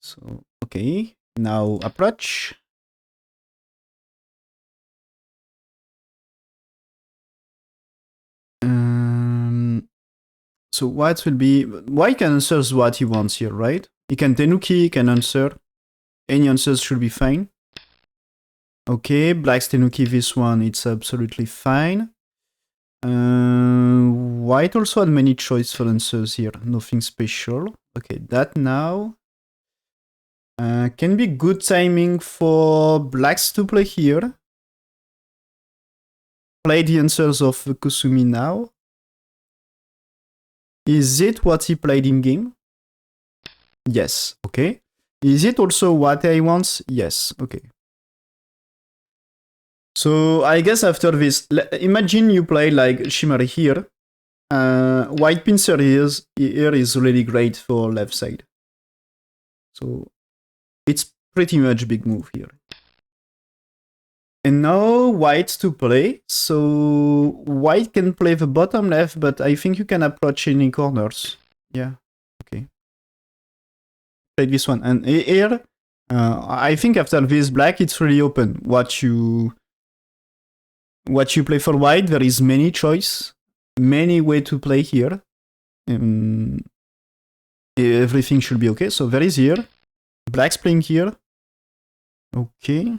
So, okay, now approach. So white will be, white can answer what he wants here, right? He can tenuki, he can answer. Any answers should be fine. Okay, black's tenuki, this one, it's absolutely fine. White also had many choice for answers here, nothing special. Okay, that now. Can be good timing for blacks to play here. Play the answers of Kusumi now. Is it what he played in game? Yes, okay. Is it also what I wants? Yes, okay. So I guess after this, imagine you play like Shimmery here. White pincer here is really great for left side. So it's pretty much big move here. And now white to play. So white can play the bottom left, but I think you can approach any corners. Yeah, okay. Play this one. And here, I think after this black, it's really open. What you play for white, there is many choice, many way to play here. Everything should be okay. So there is here. Black's playing here. Okay.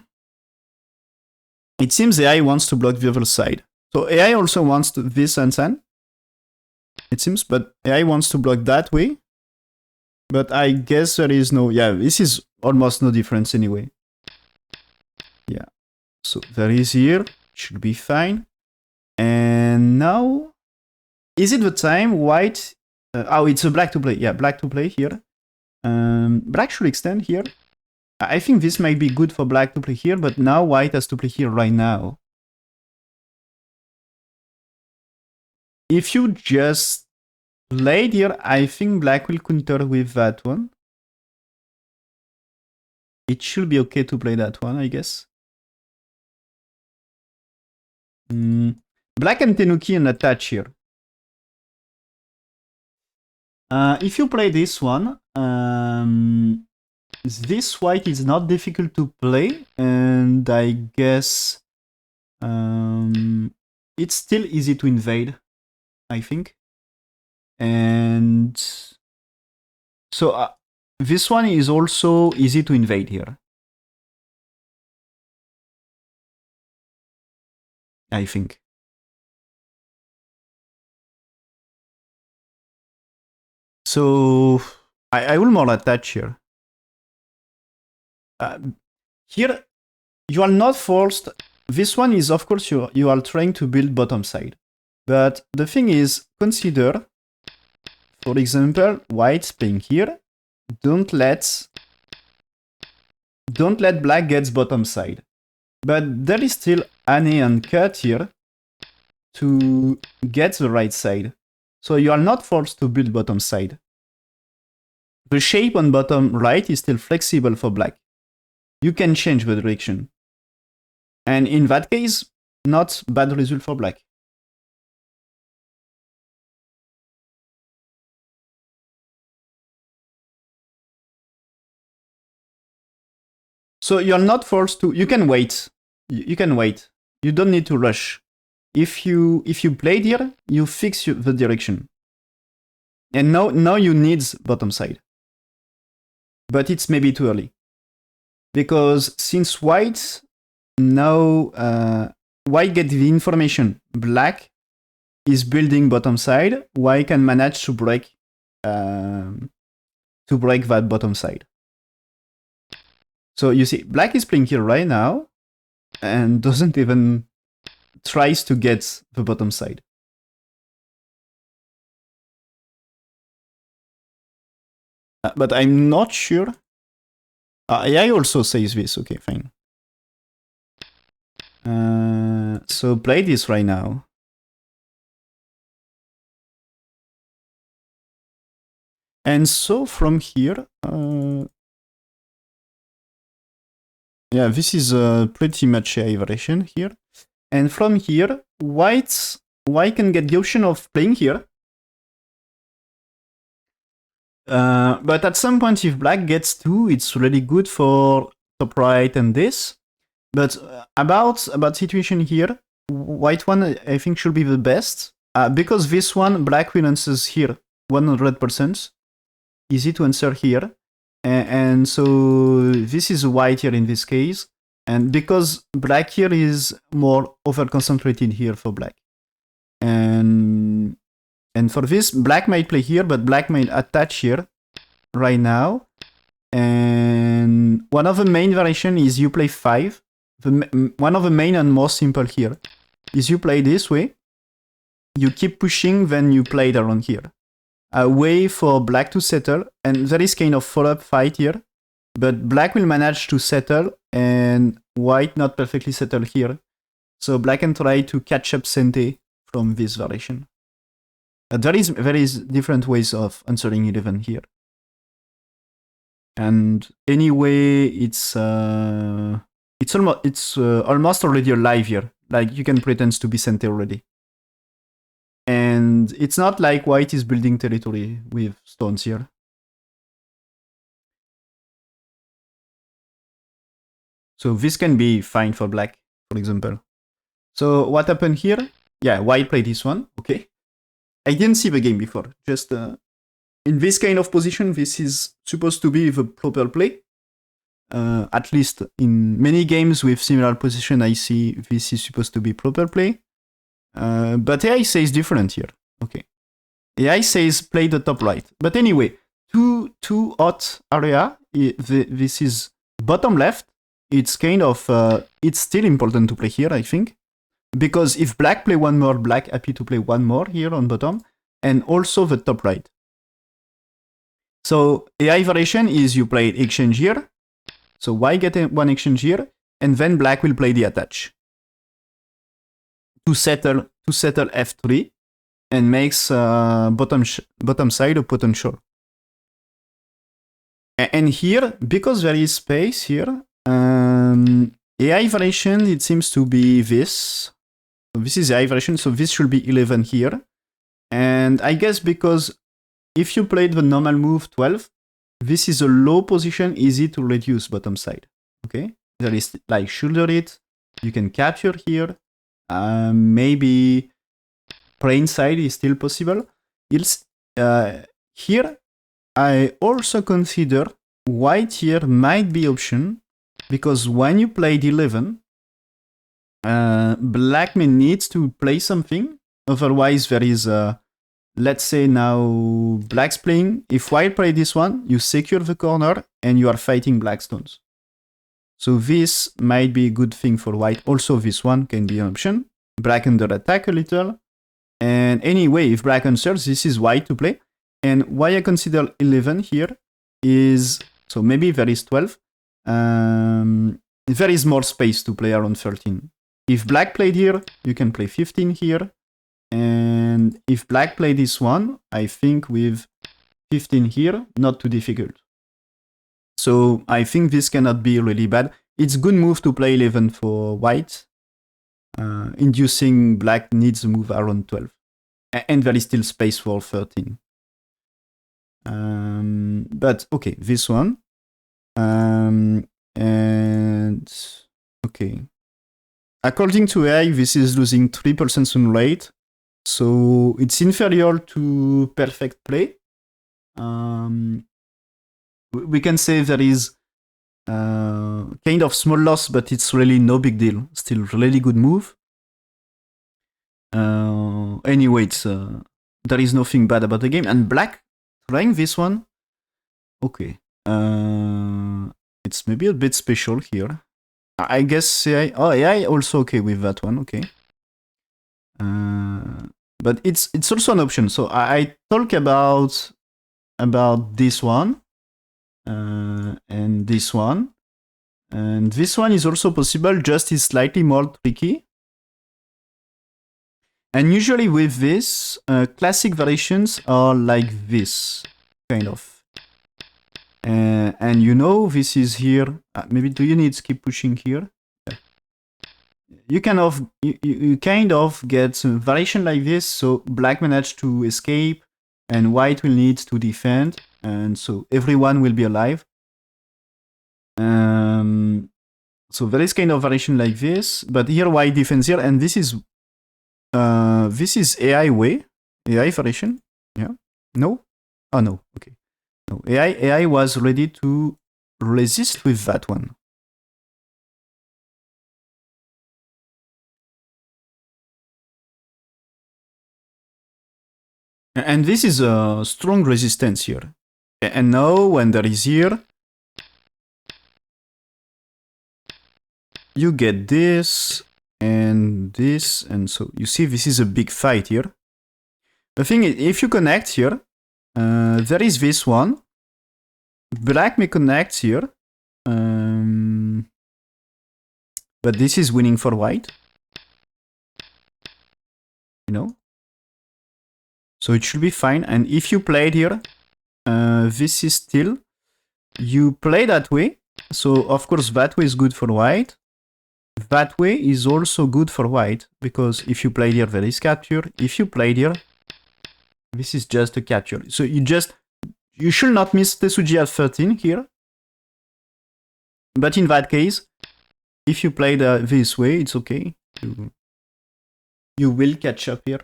It seems AI wants to block the other side. So AI also wants this and San. It seems, but AI wants to block that way. But I guess there is no... Yeah, this is almost no difference anyway. Yeah. So there is here. Should be fine. And now... Is it the time white... oh, it's a black to play. Yeah, black to play here. Black should extend here. I think this might be good for black to play here, but now white has to play here right now. If you just played here, I think black will counter with that one. It should be okay to play that one, I guess. Black and Tenuki and attach here. If you play this one, this white is not difficult to play, and I guess it's still easy to invade, I think. And so this one is also easy to invade here, I think. So I will more attach here. Here, you are not forced. This one is, of course, you are trying to build bottom side. But the thing is, consider, for example, white's playing here. Don't let black get bottom side. But there is still Ane and cut here to get the right side. So you are not forced to build bottom side. The shape on bottom right is still flexible for black. You can change the direction. And in that case, not bad result for black. So you're not forced to, you can wait. You can wait. You don't need to rush. If you played here, you fix the direction. And now you need bottom side. But it's maybe too early. Because since white now white get the information, black is building bottom side, white can manage to break that bottom side. So you see, black is playing here right now and doesn't even tries to get the bottom side. But I'm not sure. AI also says this. Okay, fine. So play this right now. And so from here, yeah, this is pretty much AI variation here. And from here, white can get the option of playing here. But at some point, if black gets 2, it's really good for top right and this. But about situation here, white one I think should be the best. Because this one, black will answers here 100%. Easy to answer here. And so this is white here in this case. And because black here is more over-concentrated here for black. And for this, black might play here, but black might attach here right now. And one of the main variation is you play 5. One of the main and most simple here is you play this way. You keep pushing, then you play it around here. A way for black to settle, and there is kind of follow-up fight here. But black will manage to settle, and white not perfectly settle here. So black can try to catch up Sente from this variation. There is different ways of answering 11 here. And anyway, it's almost already alive here. Like you can pretend to be Sente already. And it's not like white is building territory with stones here. So this can be fine for black, for example. So what happened here? Yeah, white played this one. Okay. I didn't see the game before. Just in this kind of position, this is supposed to be the proper play. At least in many games with similar position, I see this is supposed to be proper play. But AI says different here. Okay. AI says play the top right. But anyway, two hot area. This is bottom left. It's kind of, it's still important to play here, I think. Because if black play one more, black happy to play one more here on bottom. And also the top right. So AI variation is you play exchange here. So white get one exchange here. And then black will play the attach. To settle f3 and makes bottom side a potential. And here, because there is space here, AI variation, it seems to be this. So this is AI variation, so this should be 11 here. And I guess because if you played the normal move 12, this is a low position, easy to reduce bottom side. Okay, there is like shoulder it, you can capture here. Maybe plain side is still possible. Here, I also consider white here might be option, because when you played 11, black may need to play something. Otherwise, there is let's say now black's playing. If white play this one, you secure the corner and you are fighting black stones. So this might be a good thing for white. Also, this one can be an option. Black under attack a little. And anyway, if black answers, this is white to play. And why I consider 11 here is, so maybe there is 12. There is more space to play around 13. If black played here, you can play 15 here. And if black played this one, I think with 15 here, not too difficult. So I think this cannot be really bad. It's a good move to play 11 for white. Inducing black needs a move around 12. And there is still space for 13. But okay, this one. And okay. According to AI, this is losing 3% soon rate. So it's inferior to perfect play. We can say there is kind of small loss, but it's really no big deal. Still really good move. Anyway, it's there is nothing bad about the game. And black trying this one. Okay. It's maybe a bit special here. I guess AI. Oh, AI also okay with that one. Okay. But it's also an option. So I talk about this one. And this one. And this one is also possible, just is slightly more tricky. And usually with this, classic variations are like this, kind of. And you know, this is here. Maybe do you need to keep pushing here? Yeah. You kind of get a variation like this, so black managed to escape, and white will need to defend. and so everyone will be alive. So there is kind of variation like this, but here white defense here, and this is AI way, AI variation. Yeah, no, oh no, okay, no, AI was ready to resist with that one. And this is a strong resistance here. And now when there is here, you get this, and so you see this is a big fight here. The thing is, if you connect here, there is this one. Black may connect here. But this is winning for white. You know? So it should be fine. And if you played here, this is still... You play that way. So of course that way is good for white. That way is also good for white. Because if you played here, there is capture. If you played here, this is just a capture. So you should not miss Tesuji at 13 here. But in that case, if you played this way, it's okay. You will catch up here.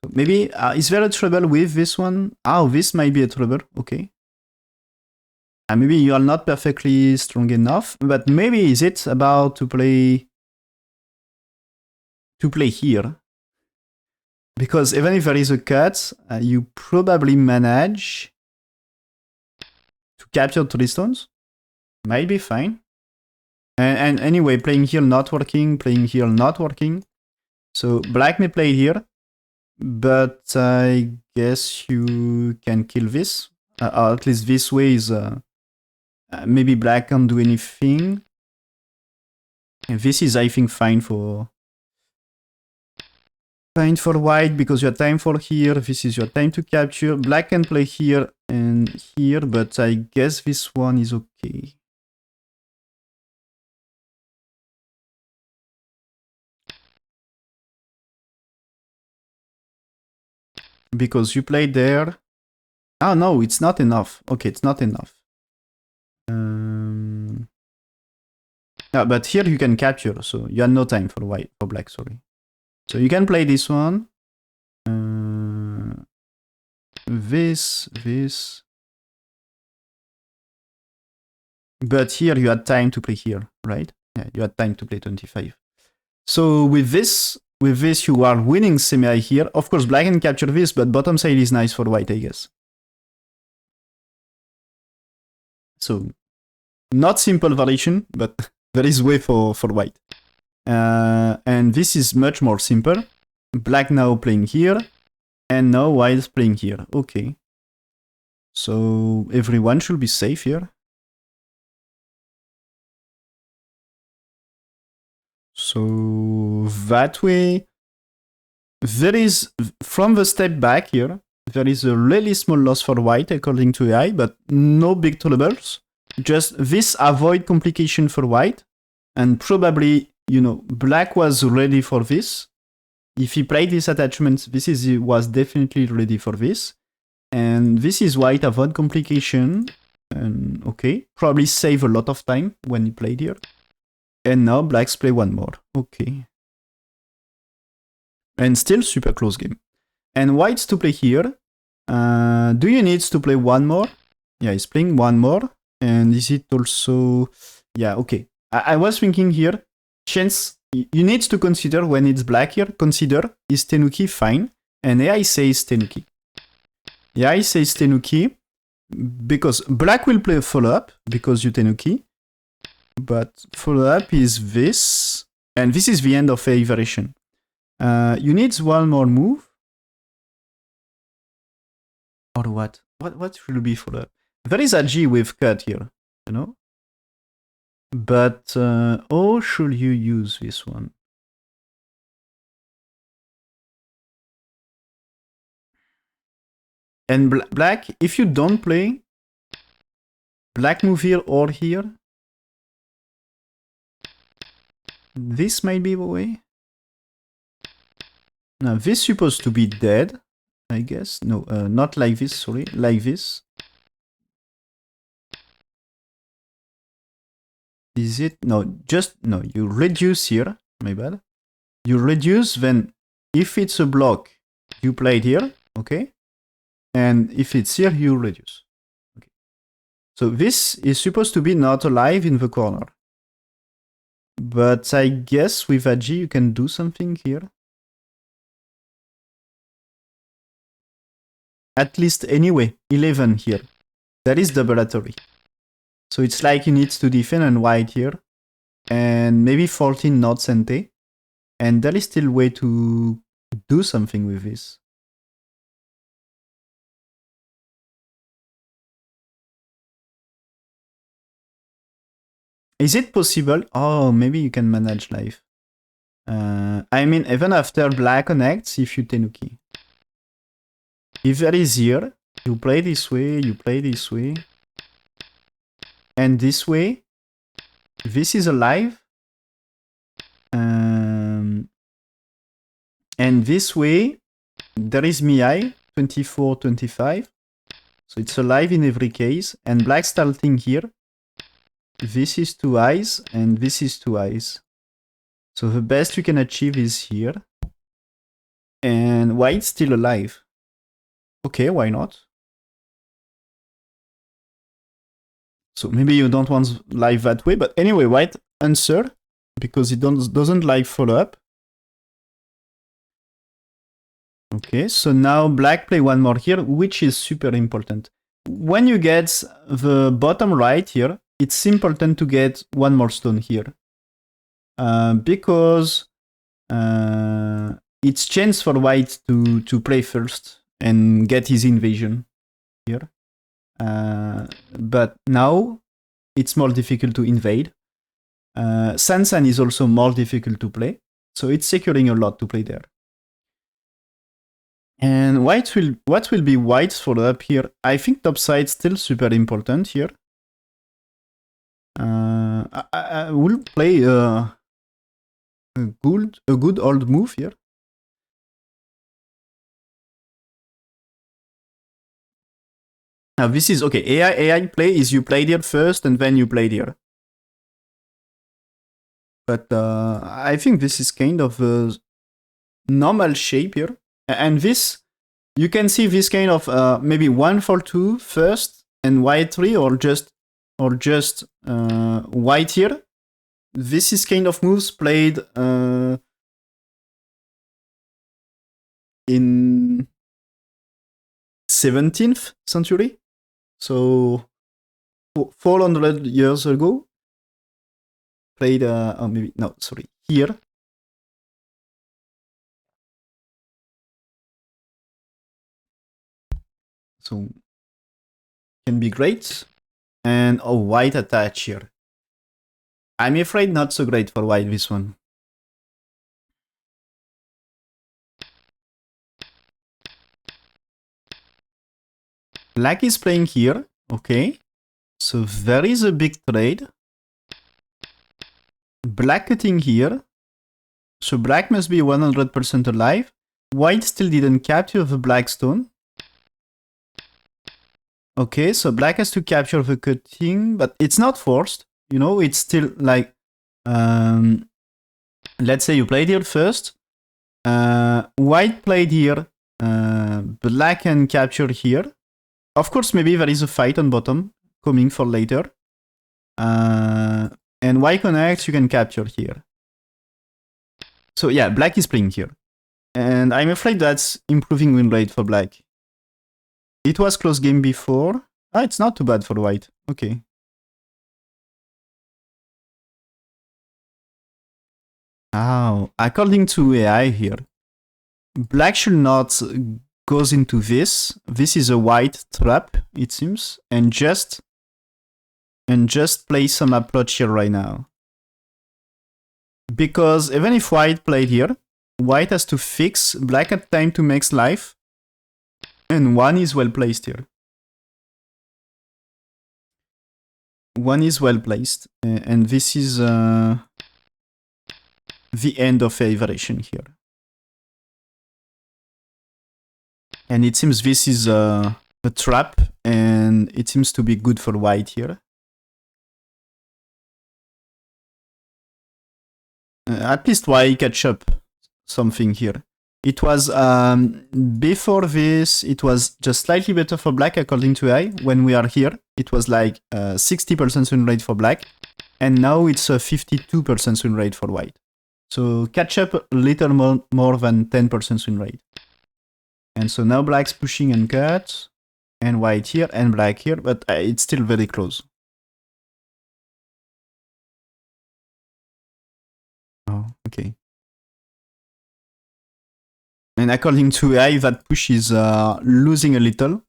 So maybe, is there a trouble with this one? Oh, this might be a trouble, okay. And maybe you are not perfectly strong enough, but maybe is it about to play here? Because even if there is a cut, you probably manage to capture 3 stones. Might be fine. And anyway, playing here not working, playing here not working. So black may play here, but I guess you can kill this. Or at least this way is... maybe black can't do anything. And this is, I think, fine for white because you have time for here. This is your time to capture. Black can play here and here, but I guess this one is okay. Because you played there. Oh no, it's not enough. Okay, it's not enough. But here you can capture, so you have no time for black, sorry. So you can play this one. This. But here you had time to play here, right? Yeah, you had time to play 25. So with this you are winning semi here. Of course, black can capture this, but bottom side is nice for white, I guess. So, not simple variation, but there is way for white. And this is much more simple. Black now playing here, and now white playing here. Okay. So everyone should be safe here. So that way, there is, from the step back here, there is a really small loss for white according to AI, but no big troubles. Just this avoid complication for white, and probably, you know, black was ready for this. If he played this attachment, was definitely ready for this. And this is white avoid complication, and okay, probably save a lot of time when he played here. And now blacks play one more, okay. And still super close game. And white's to play here. Do you need to play one more? Yeah, he's playing one more. And is it also... Yeah, okay. I was thinking here, chance... You need to consider when it's black here, consider, is Tenuki fine? And AI says Tenuki. AI says Tenuki, because black will play follow-up, because you Tenuki. But follow-up is this, and this is the end of a variation. You need one more move. Or what? What should be follow-up? There is a G with cut here, you know? But how should you use this one? And black, if you don't play, black move here or here, this might be the way. Now this is supposed to be dead. I guess. No, not like this, sorry, like this. Is it? No, just, no, you reduce here, my bad. You reduce, then if it's a block, you play it here, okay? And if it's here, you reduce. Okay. So this is supposed to be not alive in the corner. But I guess with Agi you can do something here. At least anyway, 11 here. That is double Atari. So it's like he needs to defend and white here. And maybe 14 not Sente. And there is still way to do something with this. Is it possible? Oh, maybe you can manage life. I mean, even after black connects, if you Tenuki. If that is here, you play this way, you play this way. And this way, this is alive. And this way, there is Miai, 24, 25. So it's alive in every case. And black starting here. This is 2 eyes, and this is 2 eyes. So the best you can achieve is here. And white's still alive. Okay, why not? So maybe you don't want live that way, but anyway, white answer, because it doesn't like follow up. Okay, so now black play one more here, which is super important. When you get the bottom right here, it's important to get one more stone here. Because it's chance for white to play first and get his invasion here. But now it's more difficult to invade. Sansan is also more difficult to play, so it's securing a lot to play there. And what will be white's follow-up here? I think topside still super important here. I will play a good old move here. Now this is okay. AI play is you play here first and then you play here. But I think this is kind of a normal shape here. And this, you can see this kind of maybe 1 for 2 first and white 3 or just white here. This is kind of moves played in 17th century. So 400 years ago. Played, oh maybe, no, sorry, here. So can be great. And oh, white attach here. I'm afraid not so great for white this one. Black is playing here, okay. So there is a big trade. Black cutting here. So black must be 100% alive. White still didn't capture the black stone. Okay, so black has to capture the cutting, but it's not forced. You know, it's still like, let's say you played here first. White played here. Black can capture here. Of course, maybe there is a fight on bottom coming for later. And white connects, you can capture here. So yeah, black is playing here. And I'm afraid that's improving win rate for black. It was close game before. Ah, it's not too bad for white. Okay. Oh, according to AI here, black should not goes into this. This is a white trap, it seems, and just play some approach here right now. Because even if white played here, white has to fix black at time to make life, and one is well placed here. One is well placed, and this is the end of a variation here. And it seems this is a trap, and it seems to be good for white here. At least white catch up something here. It was, before this, it was just slightly better for black according to AI. When we are here, it was like 60% win rate for black, and now it's a 52% win rate for white. So catch up a little more than 10% win rate. And so now black's pushing and cut, and white here, and black here, but it's still very close. Oh, okay. And according to AI, that push is losing a little.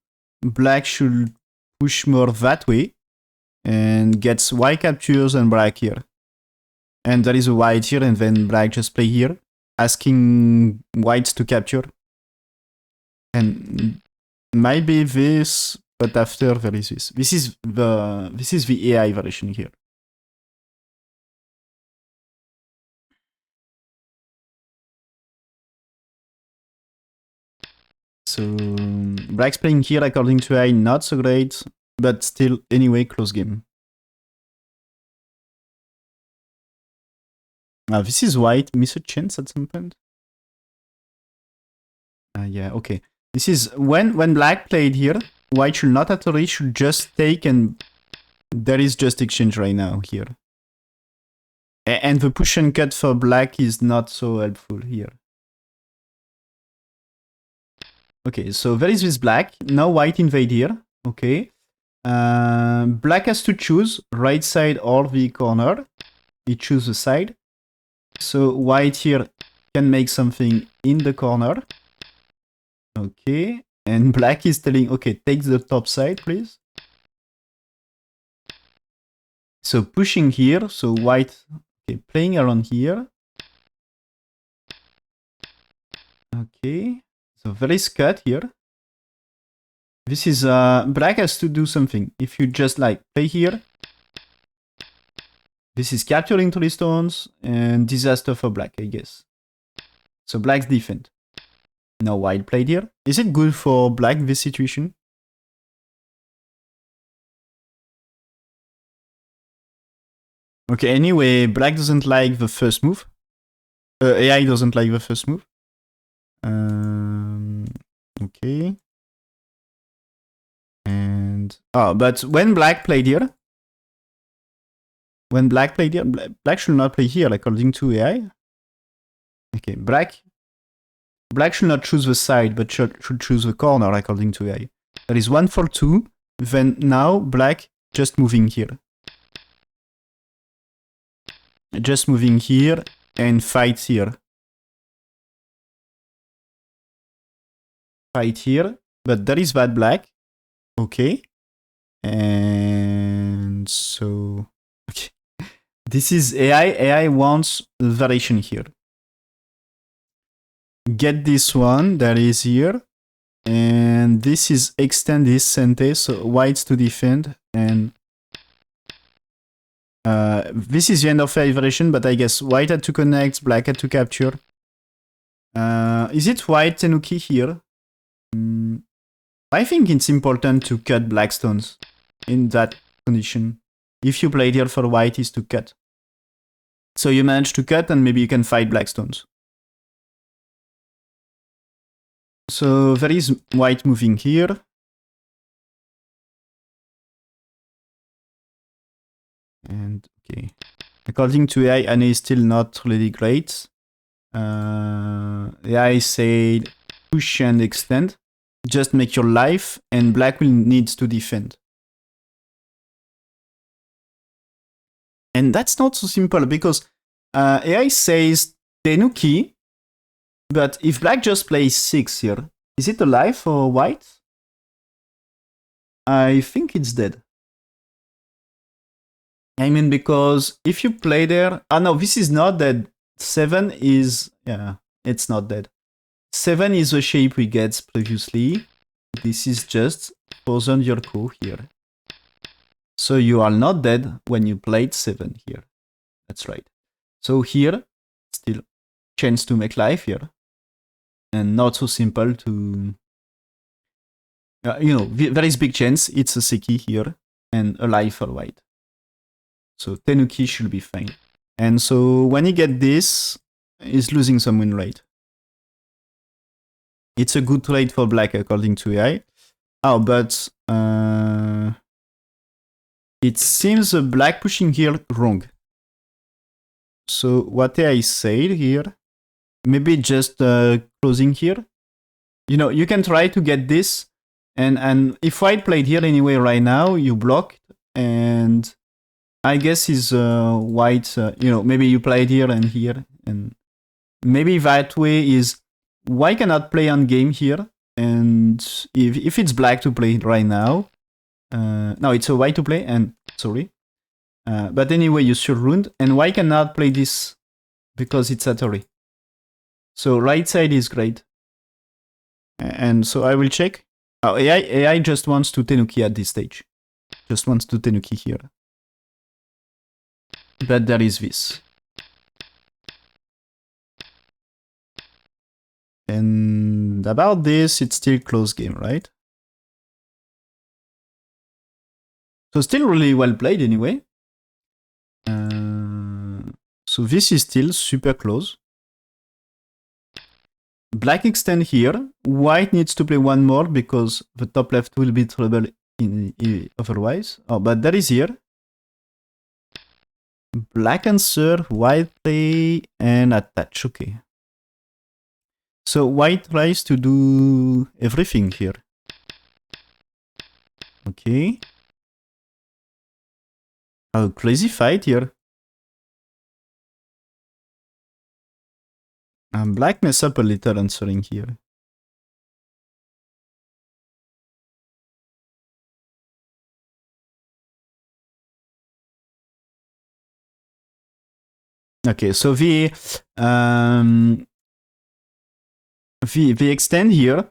Black should push more that way, and gets white captures and black here. And there is a white here, and then black just play here, asking whites to capture. And maybe this, but after there is this. This is the AI version here. So black's playing here according to AI, not so great, but still anyway close game. This is white, miss a chance at some point. Yeah, okay. This is when black played here, white should not at all, should just take, and there is just exchange right now here. And the push and cut for black is not so helpful here. Okay, so there is this black. Now white invade here. Okay. Black has to choose right side or the corner. He chooses the side. So white here can make something in the corner. Okay. And black is telling, okay, take the top side, please. So pushing here. So white, okay, playing around here. Okay. So there is cut here. This is, black has to do something. If you just like play here, this is capturing 3 stones and disaster for black, I guess. So black's defend. Now white played here. Is it good for black, this situation? Okay, anyway, black doesn't like the first move. AI doesn't like the first move. Okay. And, but when black played here, black should not play here according to AI. Okay, black should not choose the side, but should choose the corner according to AI. There is 1 for 2. Then now black just moving here. Just moving here and fight here. Fight here, but there is bad black. Okay. And so, okay. This is AI. AI wants the variation here. Get this one that is here. And this is extend this sente, so whites to defend. And this is the end of AI variation, but I guess white had to connect, black had to capture. Is it white Tenuki here? I think it's important to cut black stones in that condition. If you played here for white, is to cut. So you manage to cut, and maybe you can fight black stones. So there is white moving here. And okay, according to AI, Anne is still not really great. AI said push and extend. Just make your life, and black will need to defend. And that's not so simple, because AI says Tenuki, but if black just plays 6 here, is it alive for white? I think it's dead. I mean, because if you play there... no, this is not dead. 7 is... yeah, it's not dead. 7 is the shape we get previously. This is just frozen your core here. So you are not dead when you played 7 here. That's right. So here, still chance to make life here. And not so simple to there is big chance it's a Seki here and a life for white. So Tenuki should be fine. And so when he get this, he's losing some win rate. It's a good trade for black according to AI. Oh, but it seems black pushing here wrong. So what AI said here, maybe just closing here. You can try to get this, and if white played here anyway right now, you blocked, and I guess is white, maybe you played here, and maybe that way is white cannot play on game here, and if it's black to play right now, no, it's a white to play, and sorry. But anyway, you should ruined, and white cannot play this because it's Atari. So right side is great. And so I will check. Oh, AI just wants to Tenuki at this stage. Just wants to Tenuki here. But there is this. And about this, it's still close game, right? So still really well played anyway. So this is still super close. Black extend here. White needs to play one more because the top left will be trouble otherwise. Oh, but that is here. Black answer, white play, and attach. Okay. So white tries to do everything here. Okay. Oh, crazy fight here. Black mess up a little answering here. Okay, so the extend here.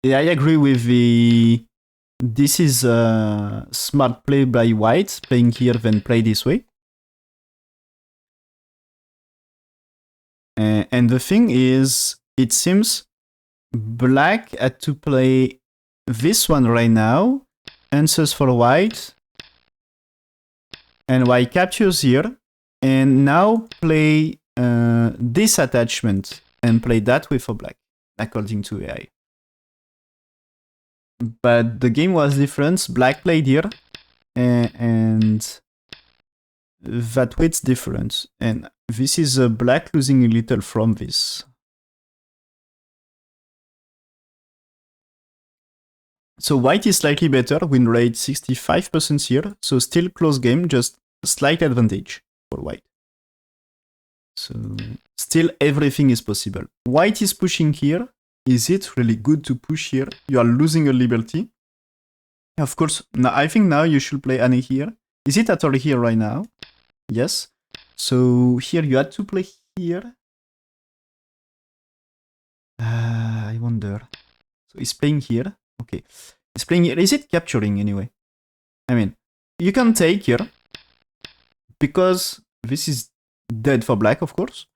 Yeah, I agree with the. This is a smart play by white, playing here then play this way. And the thing is, it seems black had to play this one right now, answers for white, and white captures here, and now play this attachment and play that way for black, according to AI. But the game was different. Black played here, and that weight's different. And this is black losing a little from this. So white is slightly better, win rate 65% here. So still close game, just slight advantage for white. So still everything is possible. White is pushing here. Is it really good to push here? You are losing a liberty. Of course, now I think now you should play Annie here. Is it Atari here right now? Yes. So here you had to play here. I wonder. So he's playing here. Okay. He's playing here. Is it capturing anyway? I mean, you can take here. Because this is dead for black, of course.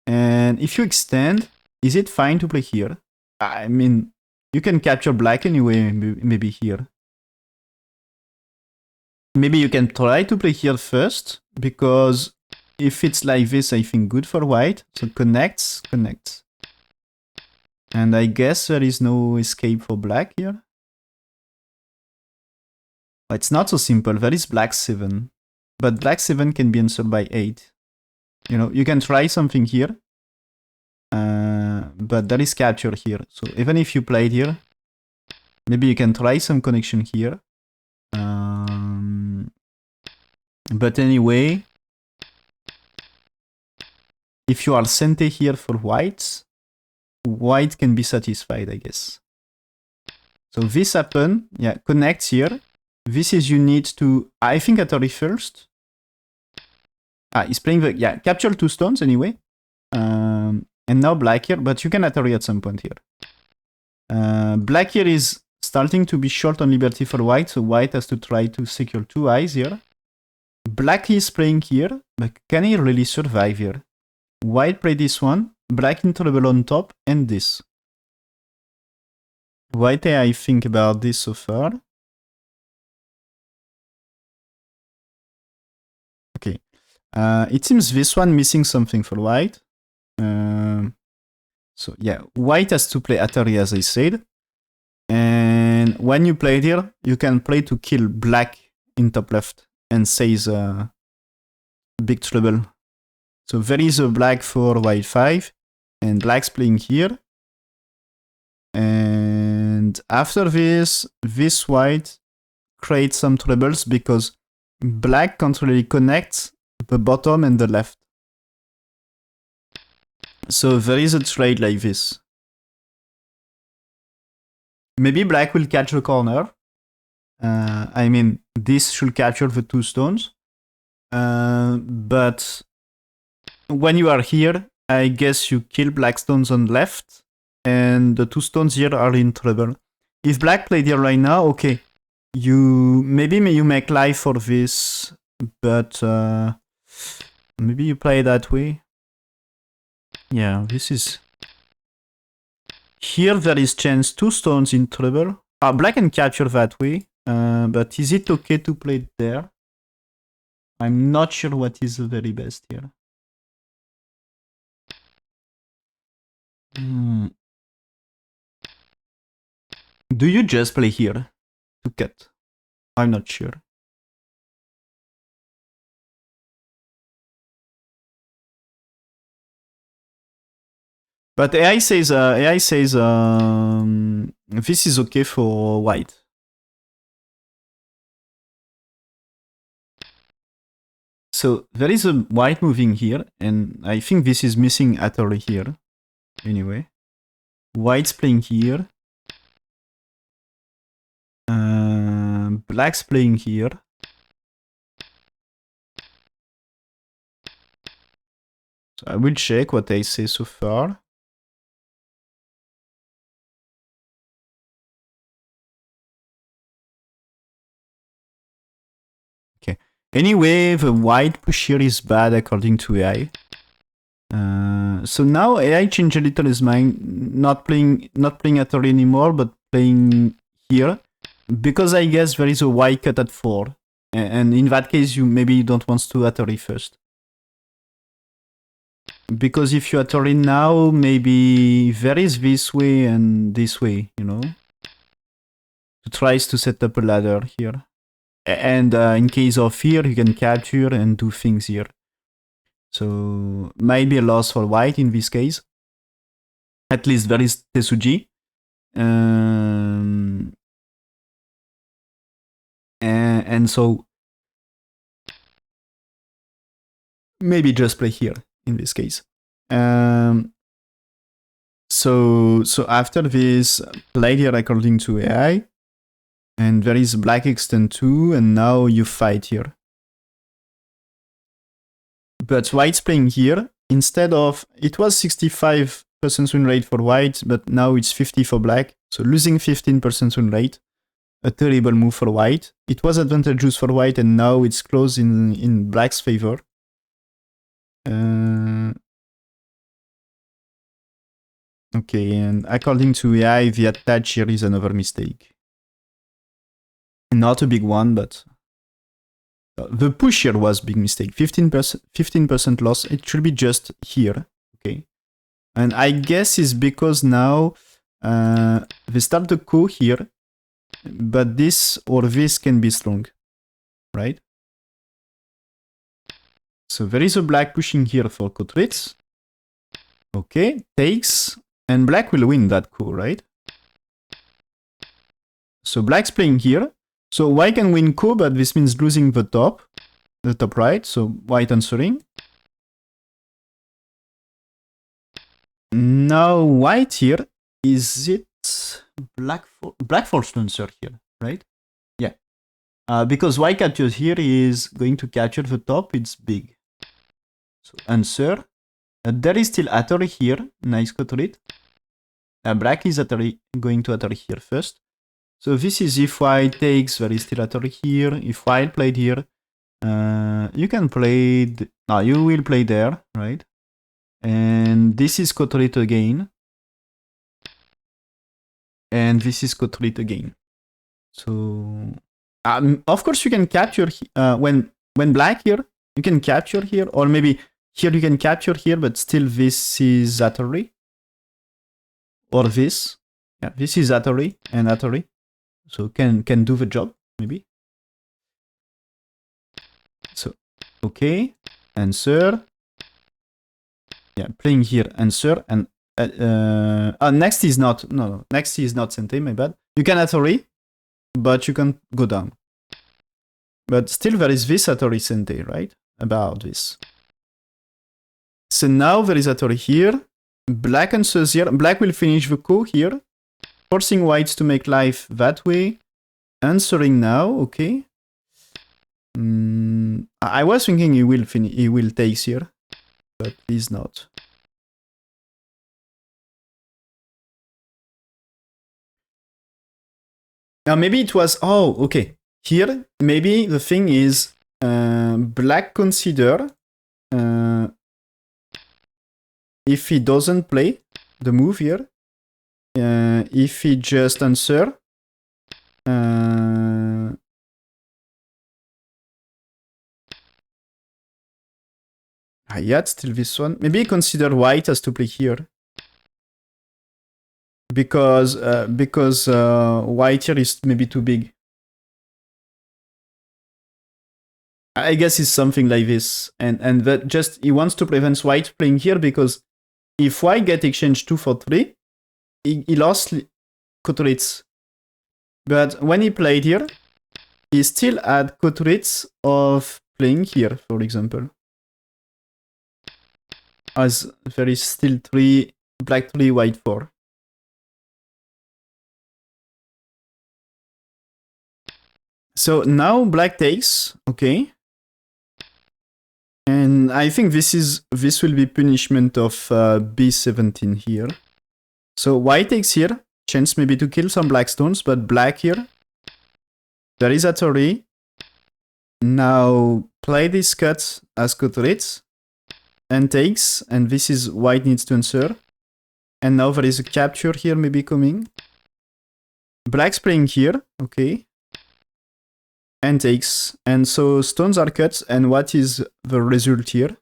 And if you extend, is it fine to play here? I mean, you can capture black anyway, maybe here. Maybe you can try to play here first, because if it's like this, I think good for white. So connects. And I guess there is no escape for black here. It's not so simple. There is black 7. But black 7 can be answered by 8. You can try something here. But there is capture here. So even if you played here, maybe you can try some connection here. But anyway, if you are sente here for white can be satisfied, I guess. So this happen, yeah, connects here. This is you need to, I think Atari first. He's playing the, yeah, capture 2 stones anyway. And now black here, but you can Atari at some point here. Black here is starting to be short on liberty for white, so white has to try to secure 2 eyes here. Black is playing here, but can he really survive here? White play this one, black in trouble on top, and this. What do I think about this so far? Okay. It seems this one missing something for white. So yeah, white has to play Atari as I said. And when you play here, you can play to kill black in top left and seize big trouble. So there is a black for white 5 and black's playing here. And after this white creates some troubles because black can't really connect the bottom and the left. So there is a trade like this. Maybe black will catch the corner. I mean, this should capture the 2 stones. But when you are here, I guess you kill black stones on left, and the 2 stones here are in trouble. If black played here right now, okay, maybe you make life for this, but maybe you play that way. Yeah, this is... Here there is chance 2 stones in trouble. Black can capture that way, but is it okay to play there? I'm not sure what is the very best here. Do you just play here to cut? I'm not sure. But AI says this is okay for white. So there is a white moving here, and I think this is missing Atari here. Anyway, white's playing here. Black's playing here. So I will check what I say so far. Okay. Anyway, the white push here is bad according to AI. So now AI changed a little his mind, not playing Atari anymore, but playing here, because I guess there is a white cut at 4, and in that case maybe you don't want to Atari first. Because if you Atari now, maybe there is this way and this way, you know, to tries to set up a ladder here, and in case of here you can capture and do things here. So might be a loss for white in this case. At least there is Tesuji. And so maybe just play here in this case. So after this, play here according to AI, and there is black extend 2, and now you fight here. But white's playing here. Instead of, it was 65% win rate for white, but now it's 50 for black. So losing 15% win rate. A terrible move for white. It was advantageous for white, and now it's close in black's favor. Okay, and according to AI, the attach here is another mistake. Not a big one, but the push here was big mistake. 15% loss. It should be just here. Okay, and I guess it's because now they start the co here, but this or this can be strong, right? So there is a black pushing here for co-trades. Okay, takes, and black will win that co, right? So black's playing here. So white can win co, but this means losing the top right. So white answering. Now white here, is it black forced to answer here, right? Yeah. Because white captures here is going to capture the top, it's big. So answer. There is still Atari here, nice cut rate. Black is going to Atari here first. So this is if white takes, there is still Atari here. If white played here, you can play, you will play there, right? And this is cut rate again. and this is Kotrit again. So of course you can capture when black here, you can capture here, or maybe here you can capture here, but still this is Atari. Or this. Yeah, this is Atari and Atari. So can do the job, maybe. So okay. Answer. Yeah, playing here answer, and next is not next is not Sente, my bad. You can Atari, but you can go down. But still there is this Atari Sente, right? About this. So now there is Atari here. Black answers here. Black will finish the ko here, forcing whites to make life that way. Answering now, okay. I was thinking he will take here, but he's not. Now maybe it was, oh, okay. Here, maybe the thing is, black consider if he doesn't play the move here, if he just answer, yeah, still this one. Maybe consider white has to play here. Because white here is maybe too big. I guess it's something like this. And that just, he wants to prevent white playing here, because if white get exchange 2 for 3, he lost Kotoritz. But when he played here, he still had Kotoritz of playing here, for example. As there is still 3, black 3, white 4. So now black takes, okay. And I think this will be punishment of b17 here. So white takes here, chance maybe to kill some black stones, but black here. There is Atari. Now play this cut as Kotoritz and takes, and this is white needs to answer. And now there is a capture here maybe coming. Black's playing here, okay. And takes, and so stones are cut, and what is the result here?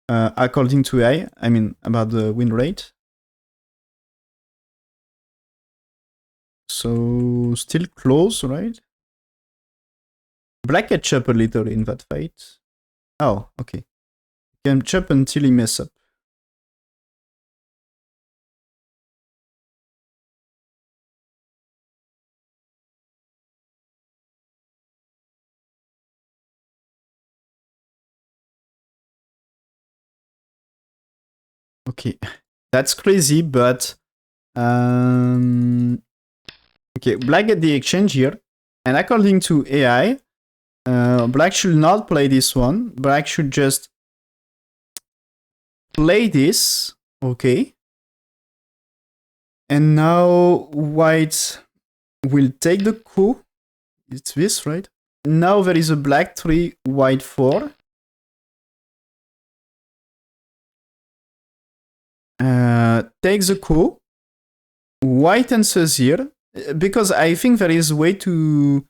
According to AI, I mean about the win rate. So still close, right? Black can chop a little in that fight. Oh, okay. Can chop until he mess up. Okay, that's crazy, but okay, black get the exchange here, and according to AI, black should not play this one. Black should just play this, okay. And now white will take the coup. It's this, right? Now there is a black 3, white 4. Takes the coup. White answers here, because I think there is a way to...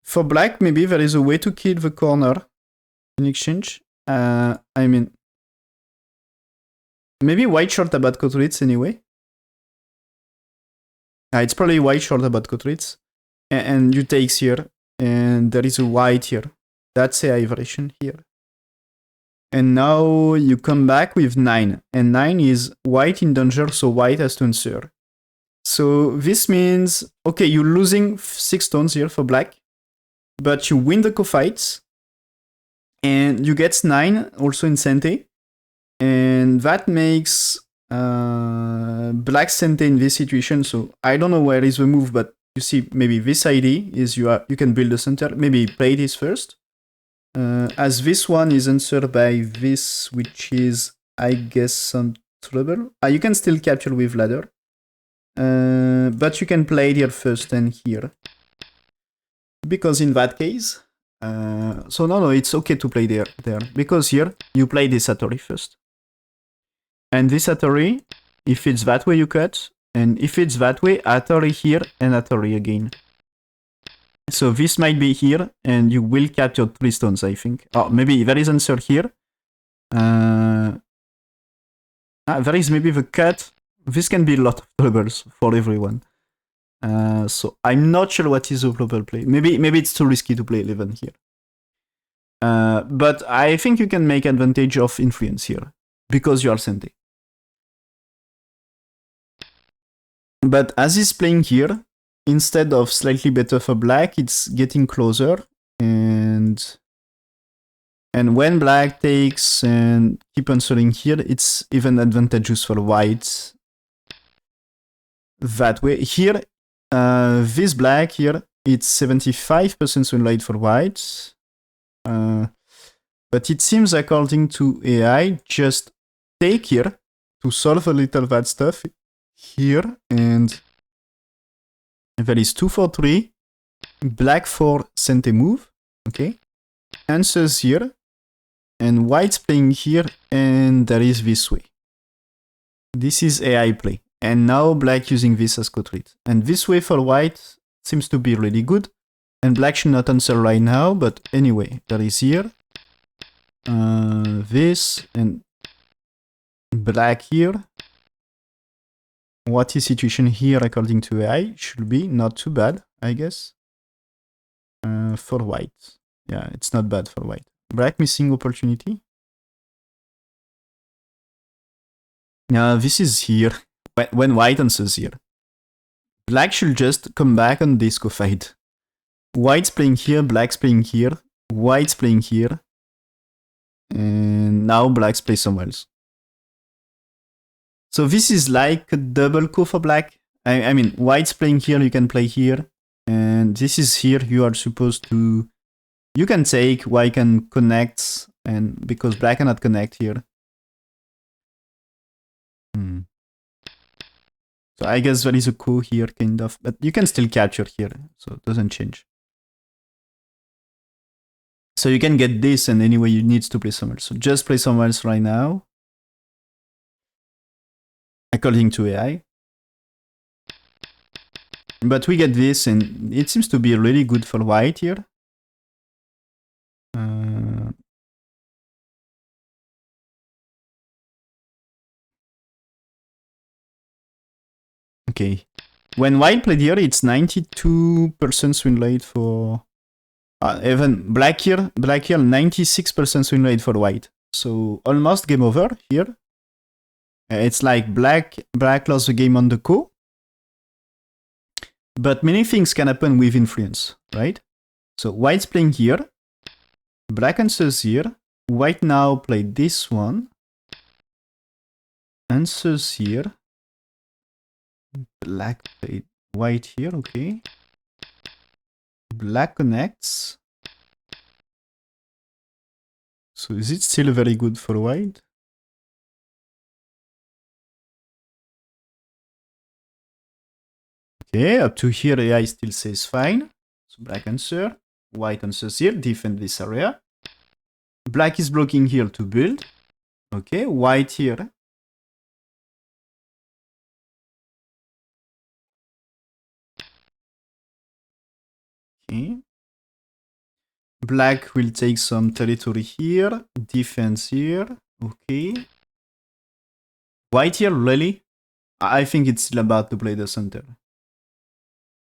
For black, maybe there is a way to kill the corner in exchange. I mean... Maybe white short about Kotoritz anyway. It's probably white short about Kotoritz. And you takes here, and there is a white here. That's AI variation here. And now you come back with 9. And 9 is white in danger, so white has to answer. So this means, okay, you're losing 6 stones here for black, but you win the co-fights, and you get 9 also in Sente. And that makes black Sente in this situation. So I don't know where is the move, but you see maybe this ID is you can build a center. Maybe play this first. As this one is answered by this, which is, I guess, some trouble. You can still capture with ladder. But you can play here first and here. Because in that case... so no, it's okay to play there. Because here, you play this Atari first. And this Atari If it's that way, you cut. And if it's that way, Atari here and Atari again. So this might be here, and you will capture 3 stones, I think. Oh, maybe there is answer here. There is maybe the cut. This can be a lot of troubles for everyone. So I'm not sure what is the proper play. Maybe it's too risky to play 11 here. But I think you can make advantage of influence here, because you are Sente. But as he's playing here, instead of slightly better for black, it's getting closer. And when black takes and keep answering here, it's even advantageous for white that way. Here, this black here, it's 75% sunlight for white. But it seems, according to AI, just take here to solve a little that stuff here, and there is 2 for 3, black for Sente move, okay, answers here, and white's playing here, and there is this way. This is AI play, and now black using this as co-treat. And this way for white seems to be really good, and black should not answer right now, but anyway, there is here, this, and black here. What is situation here according to AI? Should be not too bad, I guess. For white. Yeah, it's not bad for white. Black missing opportunity. This is here. When white answers here. Black should just come back on disco fight. White's playing here, black's playing here, white's playing here. And now black's play somewhere else. So this is like a double co for black. I mean, white's playing here, you can play here. And this is here, you are supposed to... You can take, white can connect, and because black cannot connect here. So I guess there is a co here, kind of. But you can still capture here, so it doesn't change. So you can get this, and anyway, you need to play somewhere else. So just play somewhere else right now. According to AI. But we get this, and it seems to be really good for white here. Okay. When white played here, it's 92% win rate for... even black here, 96% win rate for white. So almost game over here. It's like black lost the game on the co. But many things can happen with influence, right? So white's playing here. Black answers here. White now played this one. Answers here. Black played white here, okay. Black connects. So is it still very good for white? Okay, up to here AI still says fine. So black answer. White answers here, defend this area. Black is blocking here to build. Okay, white here. Okay. Black will take some territory here. Defense here. Okay. White here, really? I think it's still about to play the center.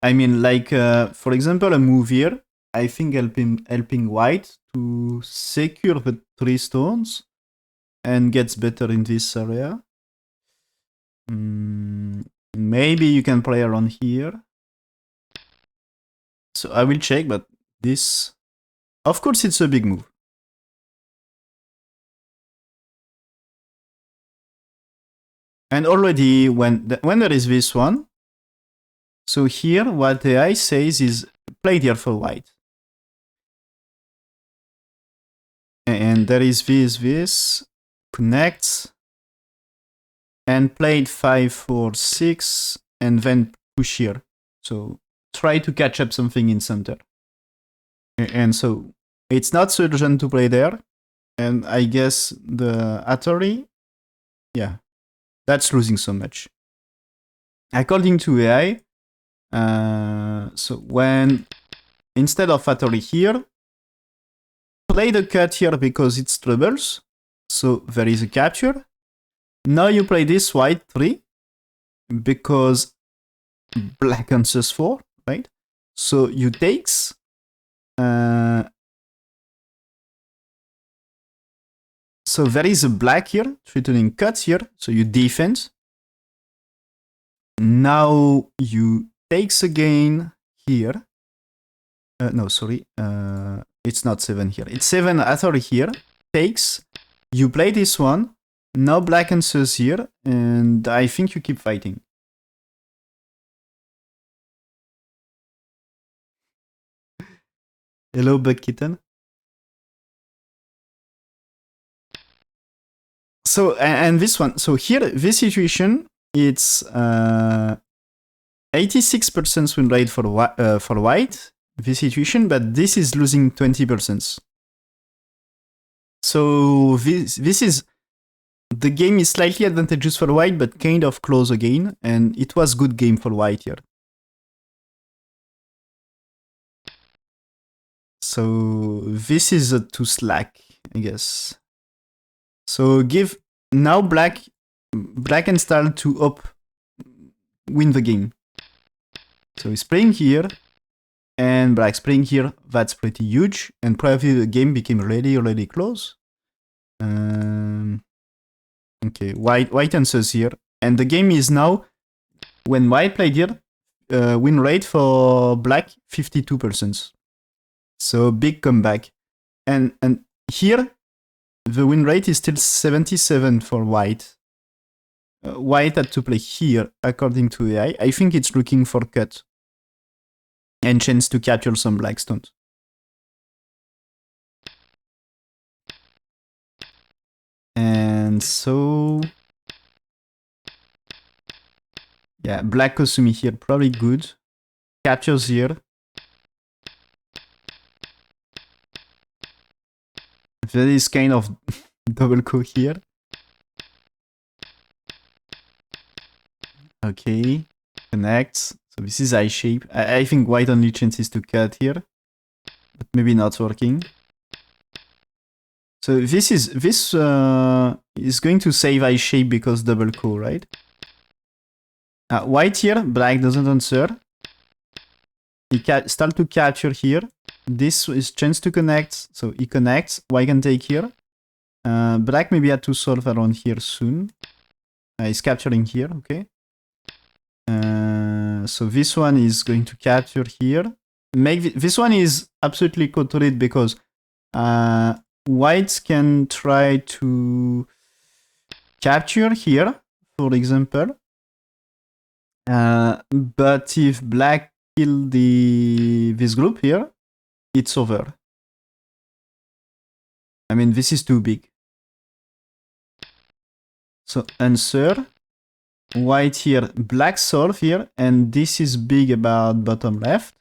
I mean, like, for example, a move here. I think helping white to secure the 3 stones and gets better in this area. Maybe you can play around here. So I will check, but this... Of course, it's a big move. And already, when there is this one, so here, what the AI says is play here for white. And there is this, connects, and played 5, 4, 6, and then push here. So try to catch up something in center. And so it's not so urgent to play there. And I guess the Atari, yeah. That's losing so much. According to AI, so when instead of Atari here, play the cut here because it's trebles, so there is a capture. Now you play this white 3 because black answers 4, right? So you takes. So there is a black here, threatening cuts here, so you defend. Now you takes again here. No, sorry, it's not 7 here. It's 7 Atari here, takes. You play this one. Now black answers here, and I think you keep fighting. Hello, Bug Kitten. So, and this one, so here, this situation, it's 86% win rate for white, this situation, but this is losing 20%. So this is, the game is slightly advantageous for white, but kind of close again, and it was good game for white here. So this is too slack, I guess. So give now black and start to up win the game. So he's playing here, and black's playing here. That's pretty huge, and probably the game became really close. Okay, white answers here, and the game is now, when white played here, win rate for black 52%. So big comeback, and here the win rate is still 77 for white. White had to play here according to AI. I think it's looking for cut and chance to capture some black stones. And so, yeah, black Kosumi here, probably good. Captures here. There is kind of double co here. Okay, connects. So this is eye shape. I think white only chances to cut here, but maybe not working. So this is going to save eye shape because double co, right? White here, black doesn't answer. He start to capture here. This is chance to connect, so he connects. White can take here. Black maybe had to solve around here soon. He's capturing here, okay. So this one is going to capture here. This one is absolutely co-turret because whites can try to capture here, for example. But if black kill this group here, it's over. I mean, this is too big. So answer, white here, black solve here, and this is big about bottom left.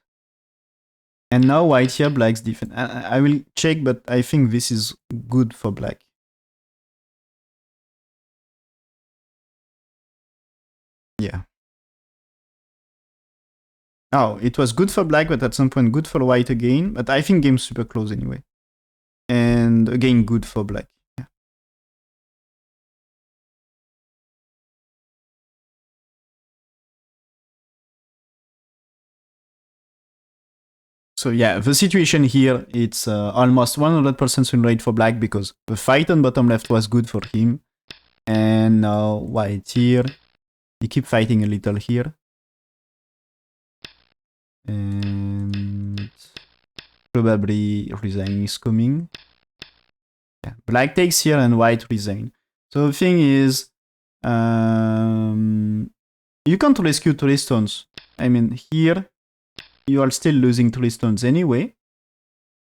And now white here, black's defense. I will check, but I think this is good for black. Yeah. Oh, it was good for black, but at some point good for white again. But I think game's super close anyway. And again, good for black. Yeah. So yeah, the situation here, it's almost 100% win rate for black because the fight on bottom left was good for him. And now white here. He keep fighting a little here. And probably resign is coming. Yeah, black takes here and white resign. So the thing is, you can't rescue 3 stones. I mean, here you are still losing 3 stones anyway.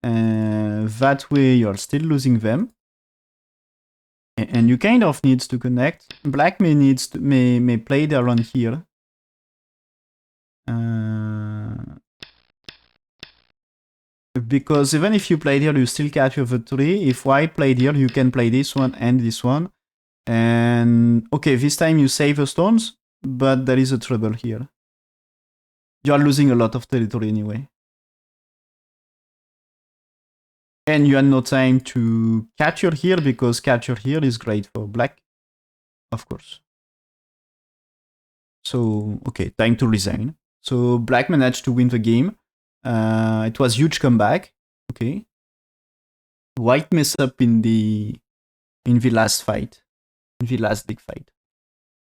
That way you are still losing them. And you kind of needs to connect. Black may play their run here. Because even if you played here, you still capture the 3. If white played here, you can play this one and this one. And okay, this time you save the stones, but there is a trouble here. You are losing a lot of territory anyway. And you had no time to capture here, because capture here is great for black, of course. So, okay, time to resign. So black managed to win the game. It was huge comeback. Okay. White mess up in the last fight, in the last big fight.